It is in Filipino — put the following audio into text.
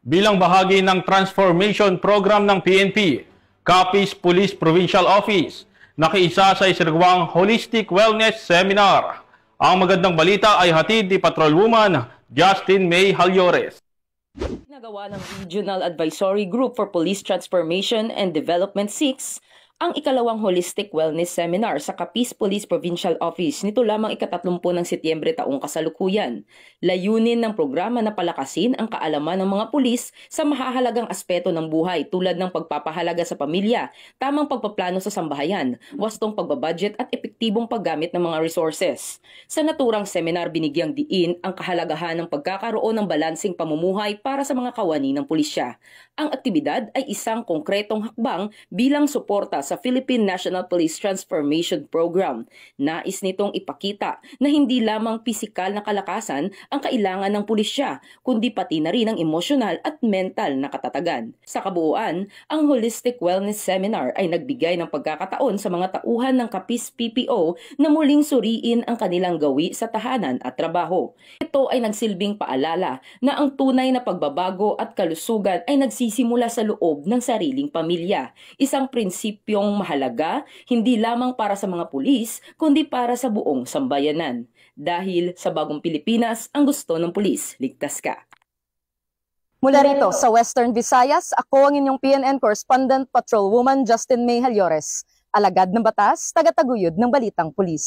Bilang bahagi ng transformation program ng PNP, Capiz Police Provincial Office, nakiisa sa isinagawang Holistic Wellness Seminar. Ang magandang balita ay hatid ni Patrolwoman Justin May Halyores. Nagawa ng Regional Advisory Group for Police Transformation and Development 6 ang ikalawang Holistic Wellness Seminar sa Capiz Police Provincial Office nito lamang ika-30 ng Setyembre taong kasalukuyan. Layunin ng programa na palakasin ang kaalaman ng mga pulis sa mahahalagang aspeto ng buhay tulad ng pagpapahalaga sa pamilya, tamang pagpaplano sa sambahayan, wastong pagbabudget at epektibong paggamit ng mga resources. Sa naturang seminar, binigyang diin ang kahalagahan ng pagkakaroon ng balansing pamumuhay para sa mga kawani ng pulisya. Ang aktibidad ay isang konkretong hakbang bilang suporta sa Philippine National Police Transformation Program. Nais nitong ipakita na hindi lamang pisikal na kalakasan ang kailangan ng pulisya, kundi pati na rin ang emosyonal at mental na katatagan. Sa kabuuan, ang Holistic Wellness Seminar ay nagbigay ng pagkakataon sa mga tauhan ng Capiz PPO na muling suriin ang kanilang gawi sa tahanan at trabaho. Ito ay nagsilbing paalala na ang tunay na pagbabago at kalusugan ay nagsisimula sa loob ng sariling pamilya. Isang prinsipyong mahalaga hindi lamang para sa mga pulis kundi para sa buong sambayanan. Dahil sa bagong Pilipinas, ang gusto ng pulis, ligtas ka. Mula rito sa Western Visayas, ako ang inyong PNN correspondent Patrolwoman Justin May Halyores. Alagad ng batas, tagataguyod ng balitang pulis.